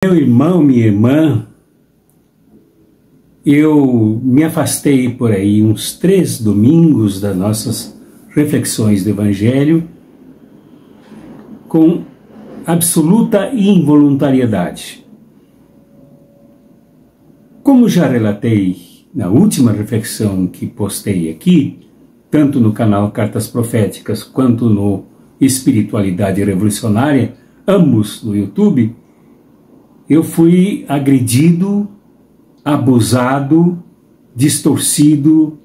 Meu irmão, minha irmã, eu me afastei por aí uns 3 domingos das nossas reflexões do Evangelho com absoluta involuntariedade. Como já relatei na última reflexão que postei aqui, tanto no canal Cartas Proféticas quanto no Espiritualidade Revolucionária, ambos no YouTube, eu fui agredido, abusado, distorcido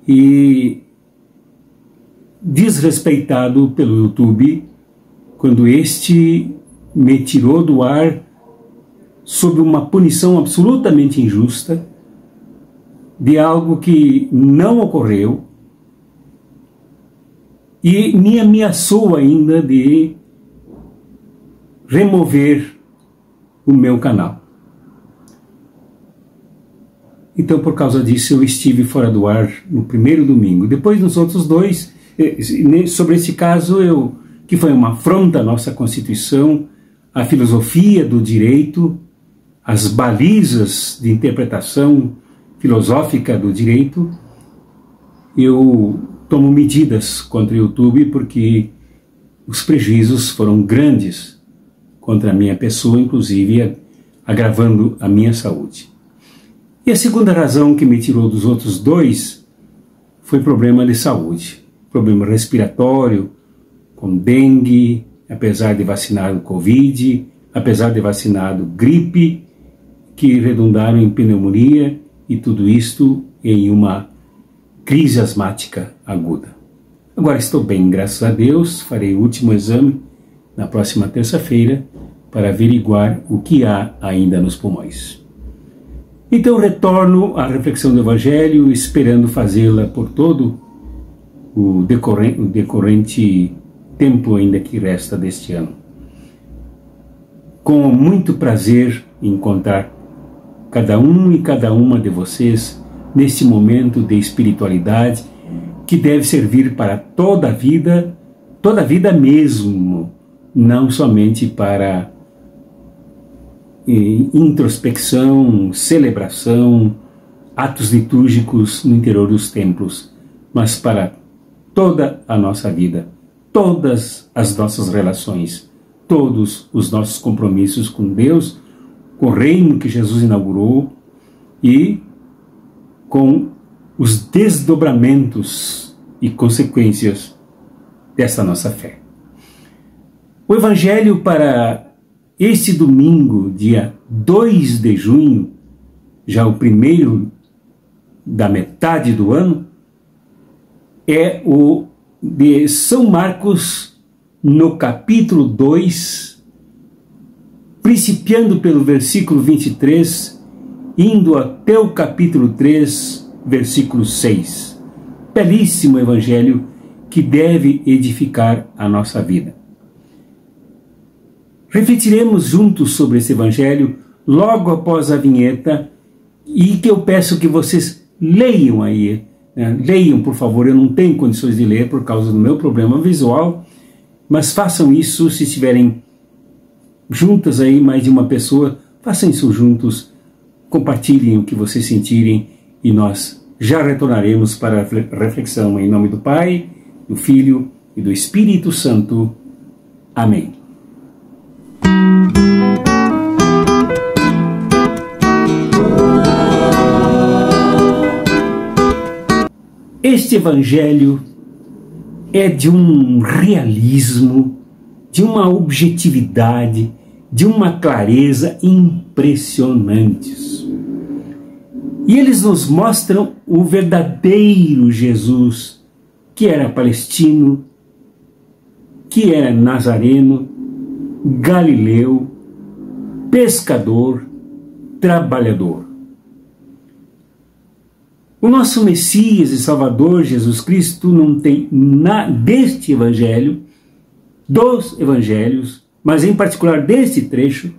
e desrespeitado pelo YouTube quando este me tirou do ar sob uma punição absolutamente injusta de algo que não ocorreu e me ameaçou ainda de remover o meu canal. Então, por causa disso, eu estive fora do ar no primeiro domingo. Depois, nos outros dois, sobre esse caso, que foi uma afronta à nossa Constituição, à filosofia do direito, às balizas de interpretação filosófica do direito, eu tomo medidas contra o YouTube porque os prejuízos foram grandes contra a minha pessoa, inclusive agravando a minha saúde. E a segunda razão que me tirou dos outros dois foi problema de saúde, problema respiratório, com dengue, apesar de vacinado Covid, apesar de vacinado gripe, que redundaram em pneumonia e tudo isto em uma crise asmática aguda. Agora estou bem, graças a Deus, farei o último exame na próxima terça-feira para averiguar o que há ainda nos pulmões. Então retorno à reflexão do Evangelho, esperando fazê-la por todo o decorrente tempo ainda que resta deste ano. Com muito prazer em encontrar cada um e cada uma de vocês neste momento de espiritualidade que deve servir para toda a vida mesmo, não somente para introspecção, celebração, atos litúrgicos no interior dos templos, mas para toda a nossa vida, todas as nossas relações, todos os nossos compromissos com Deus, com o reino que Jesus inaugurou e com os desdobramentos e consequências dessa nossa fé. O Evangelho para este domingo, dia 2 de junho, já o primeiro da metade do ano, é o de São Marcos, no capítulo 2, principiando pelo versículo 23, indo até o capítulo 3, versículo 6. Belíssimo Evangelho que deve edificar a nossa vida. Refletiremos juntos sobre esse Evangelho logo após a vinheta e que eu peço que vocês leiam aí. Leiam, por favor, eu não tenho condições de ler por causa do meu problema visual, mas façam isso se estiverem juntas aí, mais de uma pessoa, façam isso juntos, compartilhem o que vocês sentirem e nós já retornaremos para a reflexão em nome do Pai, do Filho e do Espírito Santo. Amém. Este Evangelho é de um realismo, de uma objetividade, de uma clareza impressionantes. E eles nos mostram o verdadeiro Jesus, que era palestino, que era nazareno, galileu, pescador, trabalhador. O nosso Messias e Salvador Jesus Cristo não tem nada deste Evangelho, dos Evangelhos, mas em particular deste trecho,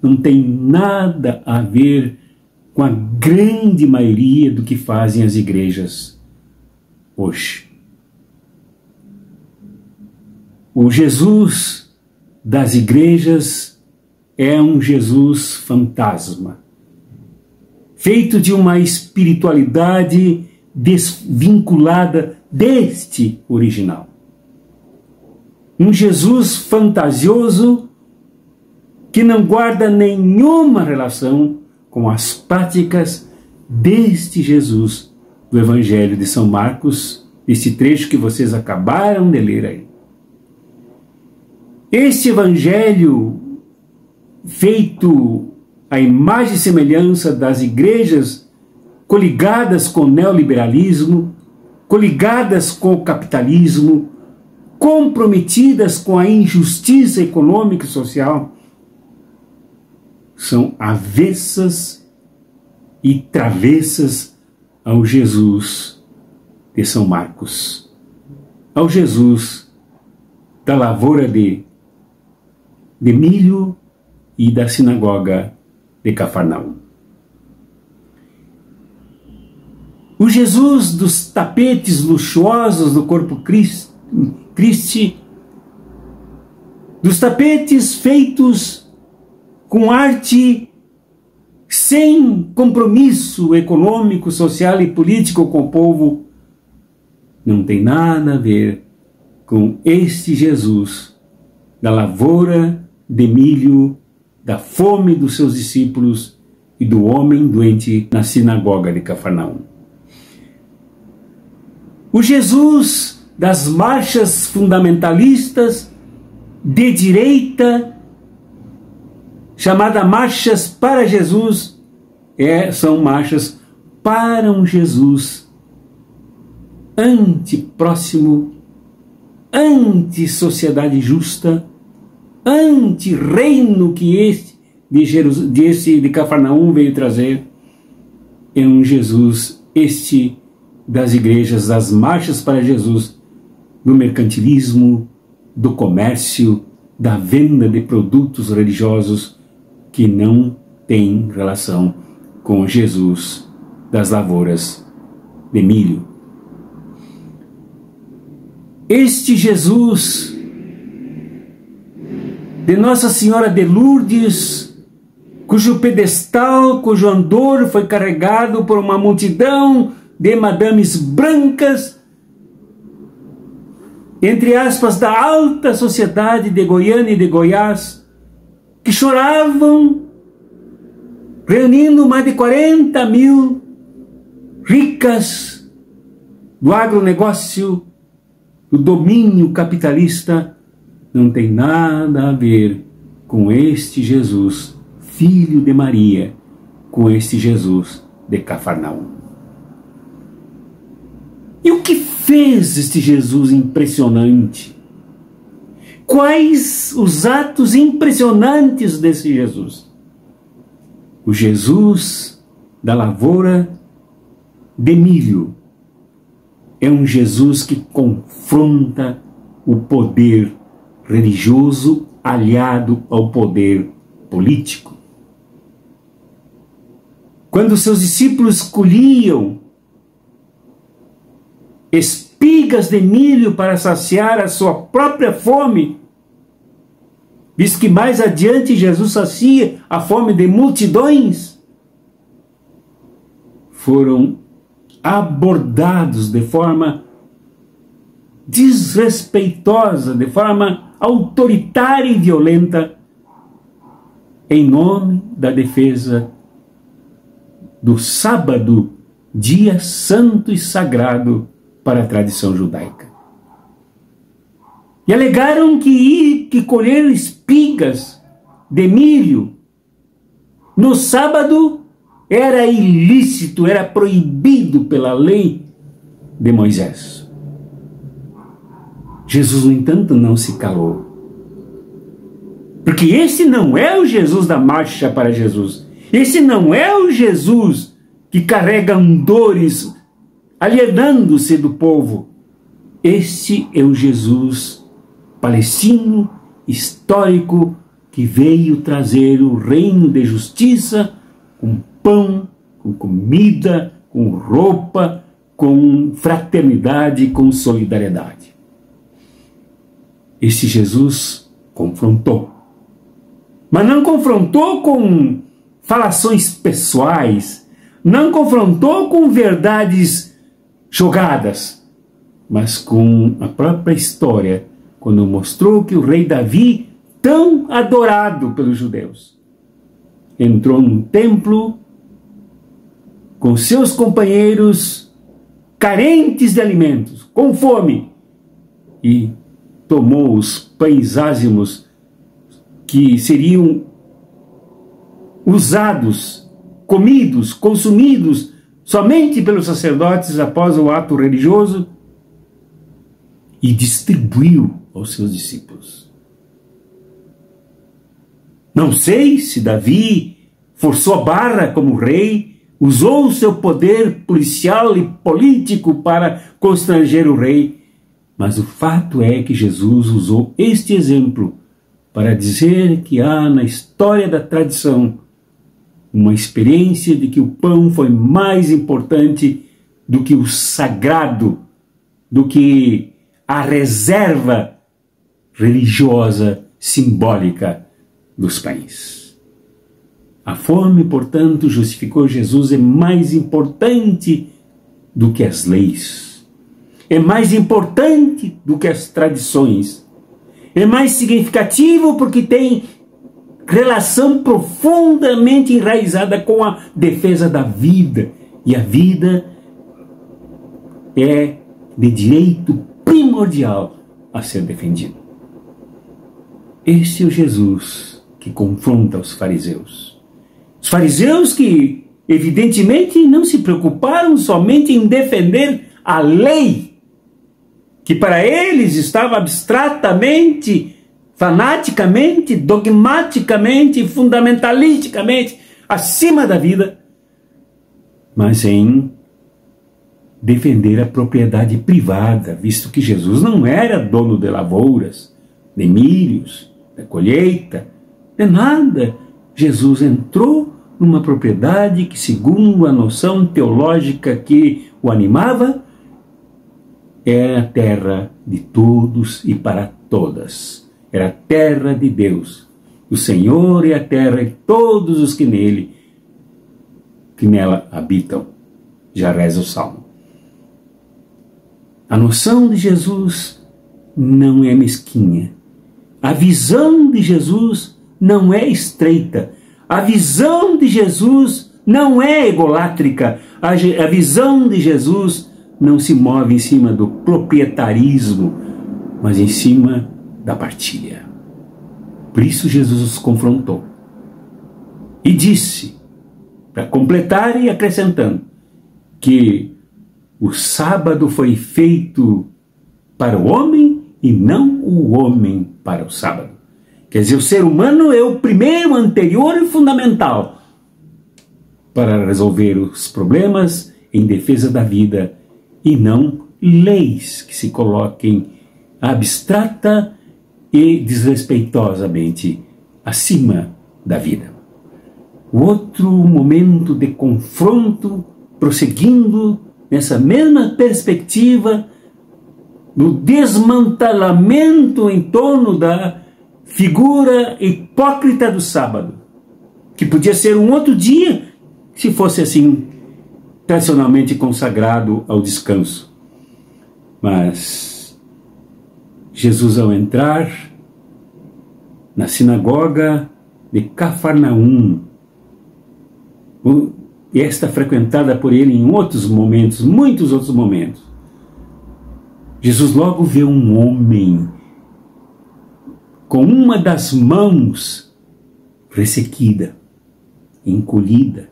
não tem nada a ver com a grande maioria do que fazem as igrejas hoje. O Jesus das igrejas é um Jesus fantasma, feito de uma espiritualidade desvinculada deste original. Um Jesus fantasioso que não guarda nenhuma relação com as práticas deste Jesus do Evangelho de São Marcos, este trecho que vocês acabaram de ler aí. Este Evangelho, feito à imagem e semelhança das igrejas coligadas com o neoliberalismo, coligadas com o capitalismo, comprometidas com a injustiça econômica e social, são avessas e travessas ao Jesus de São Marcos, ao Jesus da lavoura de milho e da sinagoga de Cafarnaum. O Jesus dos tapetes luxuosos do corpo Christi, dos tapetes feitos com arte sem compromisso econômico, social e político com o povo, não tem nada a ver com este Jesus da lavoura de milho, da fome dos seus discípulos e do homem doente na sinagoga de Cafarnaum. O Jesus das marchas fundamentalistas de direita, chamada Marchas para Jesus, são marchas para um Jesus anti-próximo, anti-sociedade justa, anti-reino que este de Cafarnaum veio trazer. É um Jesus, este das igrejas, das marchas para Jesus, do mercantilismo, do comércio, da venda de produtos religiosos que não tem relação com Jesus das lavouras de milho. Este Jesus de Nossa Senhora de Lourdes, cujo pedestal, cujo andor foi carregado por uma multidão de madames brancas, entre aspas, da alta sociedade de Goiânia e de Goiás, que choravam, reunindo mais de 40 mil ricas do agronegócio, do domínio capitalista, não tem nada a ver com este Jesus, filho de Maria, com este Jesus de Cafarnaum. E o que fez este Jesus impressionante? Quais os atos impressionantes desse Jesus? O Jesus da lavoura de milho é um Jesus que confronta o poder religioso aliado ao poder político. Quando seus discípulos colhiam espigas de milho para saciar a sua própria fome, visto que mais adiante Jesus sacia a fome de multidões, foram abordados de forma desrespeitosa, de forma autoritária e violenta, em nome da defesa do sábado, dia santo e sagrado para a tradição judaica. E alegaram que colher espigas de milho no sábado era ilícito, era proibido pela lei de Moisés. Jesus, no entanto, não se calou. Porque esse não é o Jesus da marcha para Jesus. Esse não é o Jesus que carrega andores alienando-se do povo. Este é o Jesus palestino, histórico, que veio trazer o reino de justiça, com pão, com comida, com roupa, com fraternidade, com solidariedade. Este Jesus confrontou. mas não confrontou com falações pessoais, não confrontou com verdades jogadas, mas com a própria história, quando mostrou que o rei Davi, tão adorado pelos judeus, entrou num templo com seus companheiros carentes de alimentos, com fome, e tomou os pães ázimos que seriam usados, comidos, consumidos somente pelos sacerdotes após o ato religioso, e distribuiu aos seus discípulos. Não sei se Davi forçou a barra como rei, usou o seu poder policial e político para constranger o rei, mas o fato é que Jesus usou este exemplo para dizer que há na história da tradição uma experiência de que o pão foi mais importante do que o sagrado, do que a reserva religiosa simbólica dos pães. A fome, portanto, justificou Jesus, é mais importante do que as leis, é mais importante do que as tradições, é mais significativo porque tem relação profundamente enraizada com a defesa da vida, e a vida é de direito primordial a ser defendido. Este é o Jesus que confronta os fariseus. Os fariseus que, evidentemente, não se preocuparam somente em defender a lei, que para eles estava abstratamente, fanaticamente, dogmaticamente, fundamentalisticamente acima da vida, mas em defender a propriedade privada, visto que Jesus não era dono de lavouras, de milhos, da colheita, de nada. Jesus entrou numa propriedade que, segundo a noção teológica que o animava, era a terra de todos e para todas. Era a terra de Deus. O Senhor é a terra de todos os que nela habitam. Já reza o Salmo. A noção de Jesus não é mesquinha. A visão de Jesus não é estreita. A visão de Jesus não é egolátrica. A visão de Jesus não se move em cima do proprietarismo, mas em cima da partilha. Por isso Jesus os confrontou. E disse, para completar e acrescentando, que o sábado foi feito para o homem e não o homem para o sábado. Quer dizer, o ser humano é o primeiro, anterior e fundamental para resolver os problemas em defesa da vida, e não leis que se coloquem abstrata e desrespeitosamente acima da vida. O outro momento de confronto, prosseguindo nessa mesma perspectiva, do desmantelamento em torno da figura hipócrita do sábado, que podia ser um outro dia, se fosse assim, tradicionalmente consagrado ao descanso. Mas Jesus, ao entrar na sinagoga de Cafarnaum, esta frequentada por ele em outros momentos, muitos outros momentos, Jesus logo vê um homem com uma das mãos ressequida, encolhida,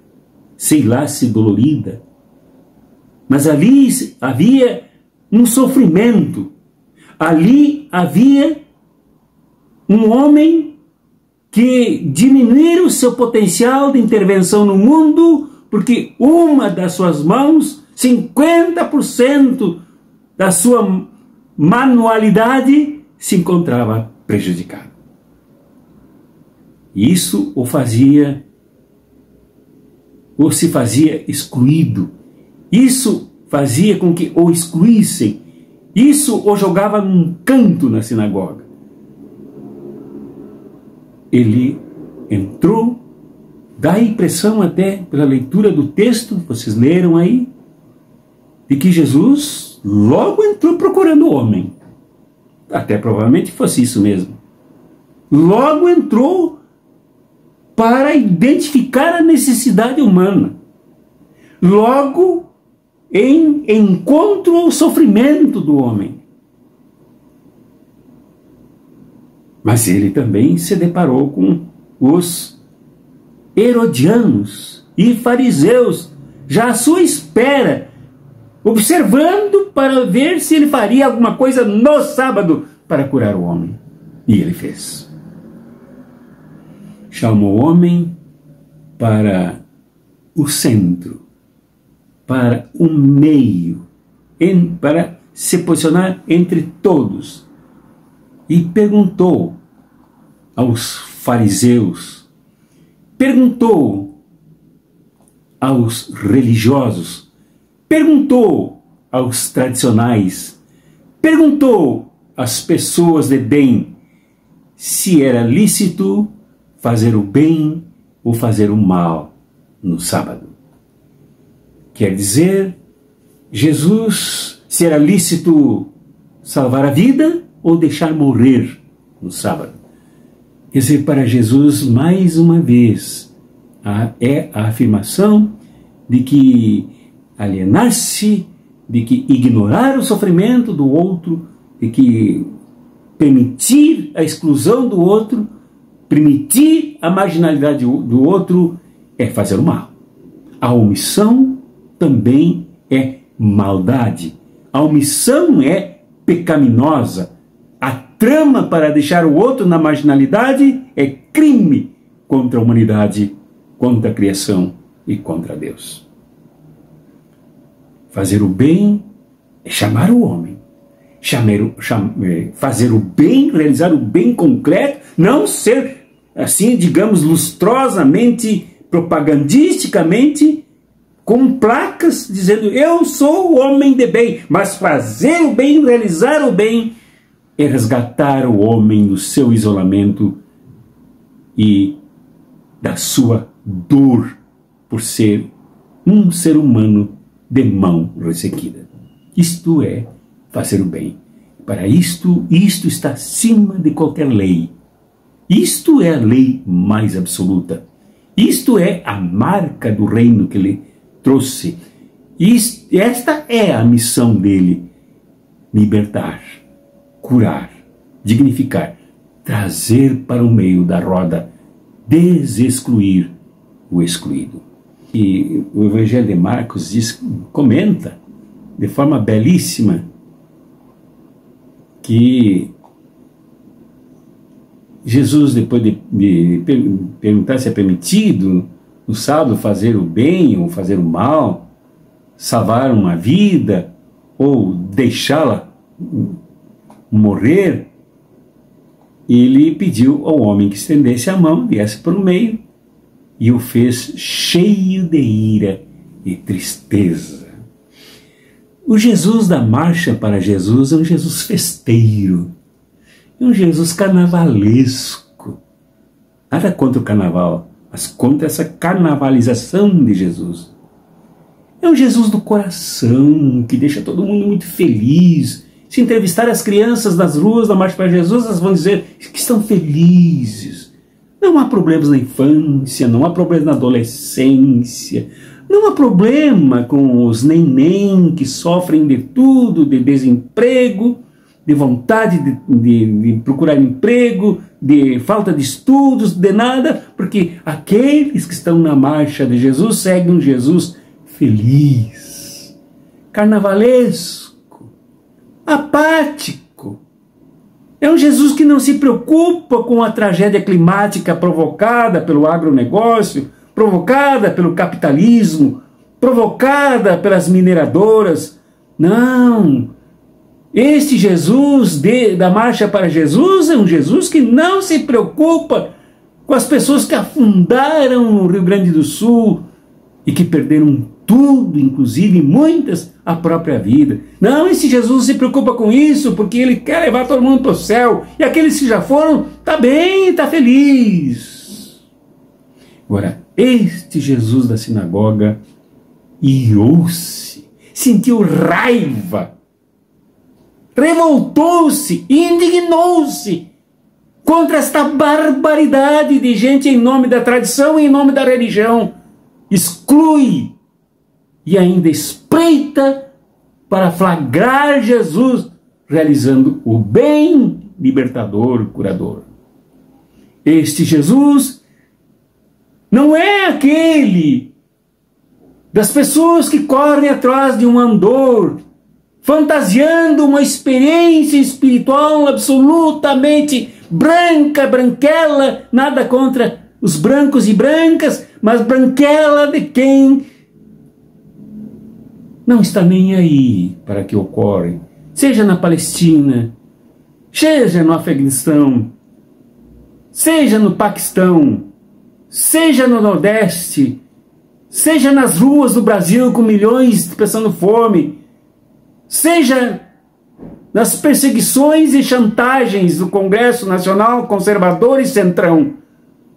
sei lá se dolorida, mas ali havia um sofrimento, ali havia um homem que diminuíra o seu potencial de intervenção no mundo, porque uma das suas mãos, 50% da sua manualidade, se encontrava prejudicada. Isso se fazia excluído. Isso fazia com que o excluíssem. Isso o jogava num canto na sinagoga. Ele entrou, dá a impressão até pela leitura do texto, vocês leram aí, de que Jesus logo entrou procurando o homem. Até provavelmente fosse isso mesmo. Logo entrou para identificar a necessidade humana. Logo em encontro ao sofrimento do homem. Mas ele também se deparou com os herodianos e fariseus, já à sua espera, observando para ver se ele faria alguma coisa no sábado para curar o homem. E ele fez. Chamou o homem para o centro, para o meio, para se posicionar entre todos. E perguntou aos fariseus, perguntou aos religiosos, perguntou aos tradicionais, perguntou às pessoas de bem se era lícito fazer o bem ou fazer o mal no sábado. Quer dizer, Jesus, se era lícito salvar a vida ou deixar morrer no sábado. Quer dizer, para Jesus, mais uma vez, é a afirmação de que alienar-se, de que ignorar o sofrimento do outro, de que permitir a exclusão do outro, permitir a marginalidade do outro é fazer o mal. A omissão também é maldade. A omissão é pecaminosa. A trama para deixar o outro na marginalidade é crime contra a humanidade, contra a criação e contra Deus. Fazer o bem é chamar o homem. Fazer o bem, realizar o bem concreto, não ser, assim, digamos, lustrosamente, propagandisticamente, com placas dizendo eu sou o homem de bem, mas fazer o bem, realizar o bem, é resgatar o homem do seu isolamento e da sua dor por ser um ser humano de mão ressequida. Isto é fazer o bem. Para isto está acima de qualquer lei. Isto é a lei mais absoluta. Isto é a marca do reino que ele trouxe. Esta é a missão dele: libertar, curar, dignificar, trazer para o meio da roda, desexcluir o excluído. E o Evangelho de Marcos comenta de forma belíssima que Jesus, depois de perguntar se é permitido no sábado fazer o bem ou fazer o mal, salvar uma vida ou deixá-la morrer, ele pediu ao homem que estendesse a mão, viesse para o meio, e o fez cheio de ira e tristeza. O Jesus da Marcha para Jesus é um Jesus festeiro, é um Jesus carnavalesco. Nada contra o carnaval, mas contra essa carnavalização de Jesus. É um Jesus do coração, que deixa todo mundo muito feliz. Se entrevistar as crianças nas ruas da Marcha para Jesus, elas vão dizer que estão felizes. Não há problemas na infância, não há problemas na adolescência, não há problema com os neném que sofrem de tudo, de desemprego, de vontade de procurar emprego, de falta de estudos, de nada, porque aqueles que estão na marcha de Jesus seguem um Jesus feliz, carnavalesco, apático. É um Jesus que não se preocupa com a tragédia climática provocada pelo agronegócio, provocada pelo capitalismo, provocada pelas mineradoras. Não! Este Jesus da Marcha para Jesus é um Jesus que não se preocupa com as pessoas que afundaram no Rio Grande do Sul e que perderam tudo, inclusive muitas, a própria vida. Não, esse Jesus se preocupa com isso porque ele quer levar todo mundo para o céu. E aqueles que já foram, tá bem, tá feliz. Agora, este Jesus da sinagoga irou-se, sentiu raiva, revoltou-se, indignou-se contra esta barbaridade de gente em nome da tradição e em nome da religião. Exclui e ainda espreita para flagrar Jesus realizando o bem libertador, curador. Este Jesus não é aquele das pessoas que correm atrás de um andor, fantasiando uma experiência espiritual absolutamente branca, branquela, nada contra os brancos e brancas, mas branquela de quem não está nem aí para que ocorre, seja na Palestina, seja no Afeganistão, seja no Paquistão, seja no Nordeste, seja nas ruas do Brasil com milhões passando fome, seja nas perseguições e chantagens do Congresso Nacional Conservador e Centrão.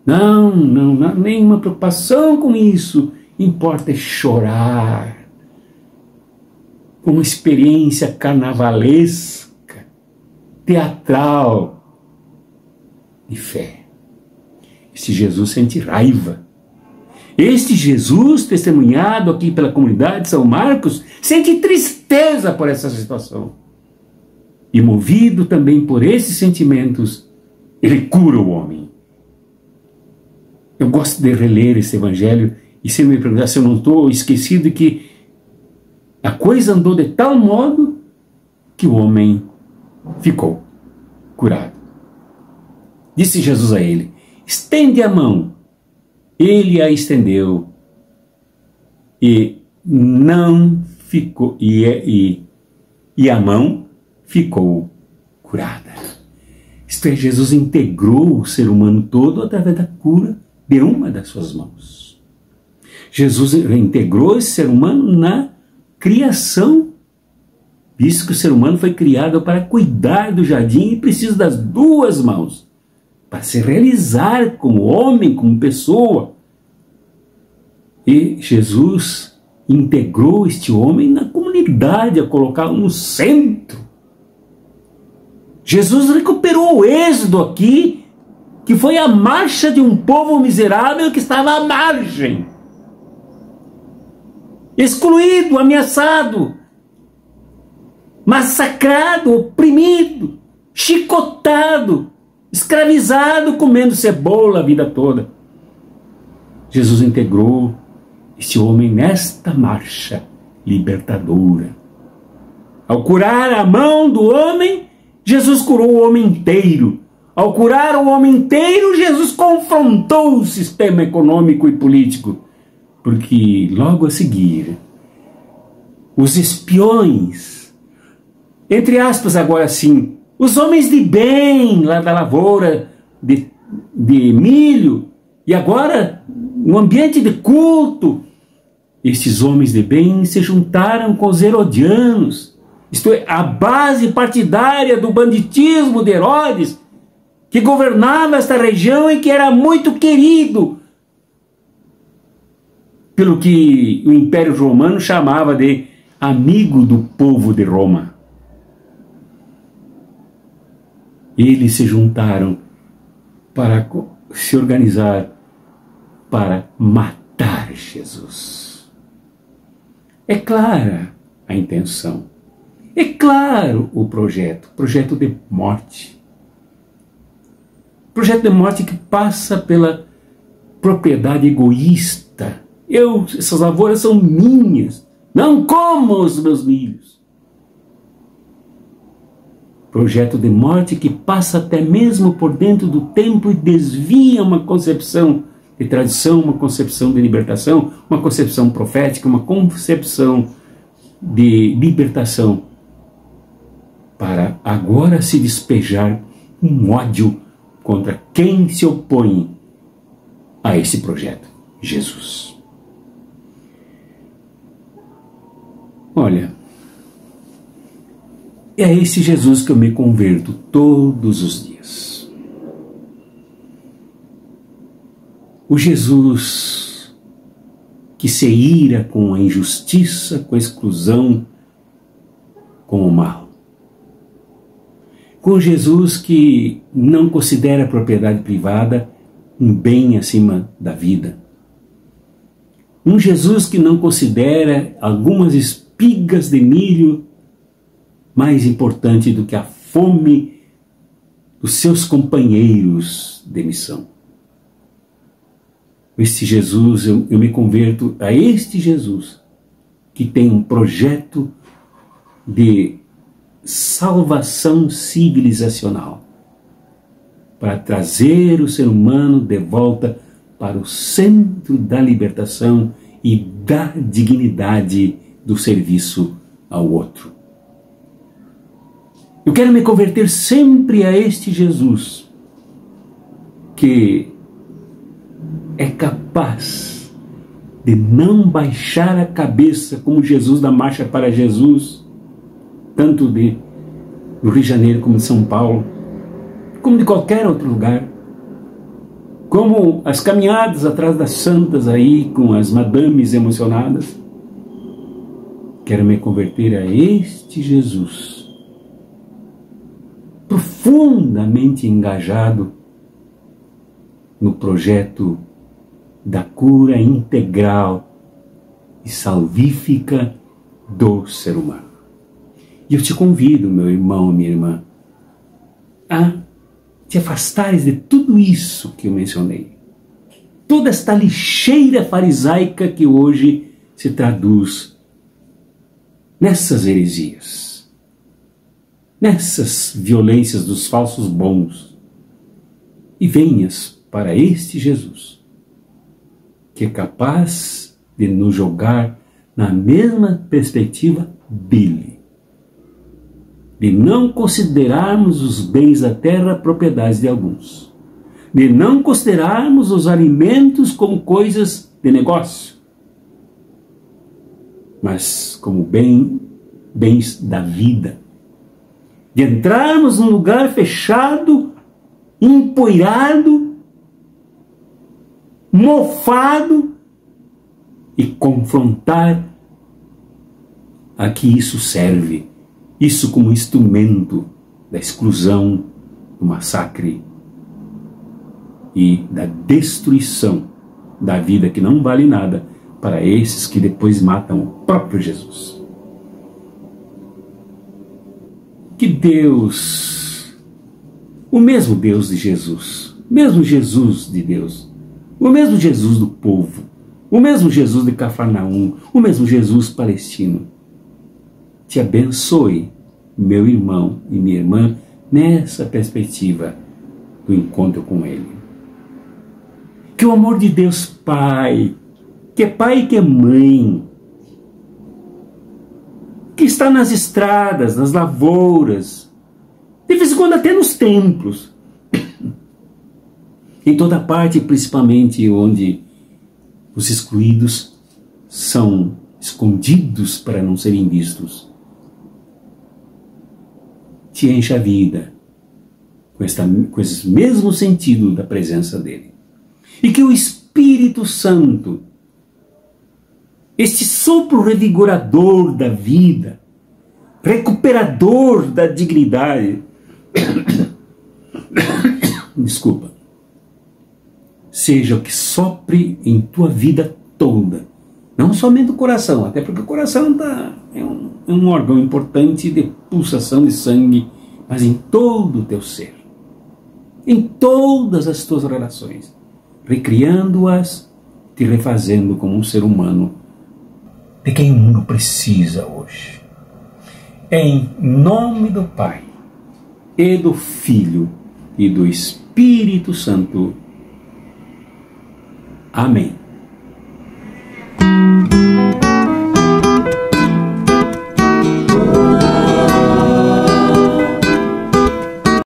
Não há nenhuma preocupação com isso. Importa é chorar. Uma experiência carnavalesca, teatral, de fé. Este Jesus sente raiva. Este Jesus, testemunhado aqui pela comunidade de São Marcos, sente tristeza por essa situação. E movido também por esses sentimentos, ele cura o homem. Eu gosto de reler esse evangelho e sempre me perguntar se eu não estou esquecido de que a coisa andou de tal modo que o homem ficou curado. Disse Jesus a ele: estende a mão. Ele a estendeu e não ficou, e a mão ficou curada. Isto é, Jesus integrou o ser humano todo através da cura de uma das suas mãos. Jesus integrou esse ser humano na criação. Diz que o ser humano foi criado para cuidar do jardim e precisa das duas mãos para se realizar como homem, como pessoa. E Jesus integrou este homem na comunidade, a colocá-lo no centro. Jesus recuperou o êxodo aqui, que foi a marcha de um povo miserável que estava à margem, excluído, ameaçado, massacrado, oprimido, chicotado, escravizado, comendo cebola a vida toda. Jesus integrou este homem nesta marcha libertadora. Ao curar a mão do homem, Jesus curou o homem inteiro. Ao curar o homem inteiro, Jesus confrontou o sistema econômico e político. Porque logo a seguir, os espiões, entre aspas agora sim, os homens de bem lá da lavoura de milho, e agora no ambiente de culto, estes homens de bem se juntaram com os herodianos, isto é, a base partidária do banditismo de Herodes, que governava esta região e que era muito querido pelo que o Império Romano chamava de amigo do povo de Roma. Eles se juntaram para se organizar para matar Jesus. É clara a intenção. É claro o projeto de morte. Projeto de morte que passa pela propriedade egoísta. Essas lavouras são minhas, não como os meus milhos. Projeto de morte que passa até mesmo por dentro do tempo e desvia uma concepção de tradição, uma concepção de libertação, uma concepção profética, uma concepção de libertação, para agora se despejar um ódio contra quem se opõe a esse projeto, Jesus. Olha, é a esse Jesus que eu me converto todos os dias. O Jesus que se ira com a injustiça, com a exclusão, com o mal. Com Jesus que não considera a propriedade privada um bem acima da vida. Um Jesus que não considera algumas espigas de milho mais importante do que a fome dos seus companheiros de missão. Este Jesus, eu me converto a este Jesus que tem um projeto de salvação civilizacional para trazer o ser humano de volta para o centro da libertação e da dignidade do serviço ao outro. Eu quero me converter sempre a este Jesus que é capaz de não baixar a cabeça como Jesus da Marcha para Jesus, tanto do Rio de Janeiro como de São Paulo, como de qualquer outro lugar, como as caminhadas atrás das santas aí, com as madames emocionadas. Quero me converter a este Jesus, profundamente engajado no projeto da cura integral e salvífica do ser humano. E eu te convido, meu irmão, minha irmã, a te afastares de tudo isso que eu mencionei. Toda esta lixeira farisaica que hoje se traduz nessas heresias, nessas violências dos falsos bons, e venhas para este Jesus, que é capaz de nos jogar na mesma perspectiva dele, de não considerarmos os bens da terra propriedades de alguns, de não considerarmos os alimentos como coisas de negócio, mas como bens da vida, de entrarmos num lugar fechado, empoeirado, mofado e confrontar a que isso serve, isso como instrumento da exclusão, do massacre e da destruição da vida que não vale nada para esses que depois matam o próprio Jesus. Que Deus, o mesmo Deus de Jesus, o mesmo Jesus de Deus, o mesmo Jesus do povo, o mesmo Jesus de Cafarnaum, o mesmo Jesus palestino, te abençoe, meu irmão e minha irmã, nessa perspectiva do encontro com Ele. Que o amor de Deus Pai, que é Pai e que é Mãe, que está nas estradas, nas lavouras, de vez em quando até nos templos, em toda parte, principalmente onde os excluídos são escondidos para não serem vistos. Te enche a vida com esse mesmo sentido da presença dele. E que o Espírito Santo, este sopro revigorador da vida, recuperador da dignidade, desculpa, seja o que sopre em tua vida toda, não somente o coração, até porque o coração é um órgão importante de pulsação de sangue, mas em todo o teu ser, em todas as tuas relações, recriando-as, te refazendo como um ser humano de quem o mundo precisa hoje. Em nome do Pai, e do Filho, e do Espírito Santo. Amém.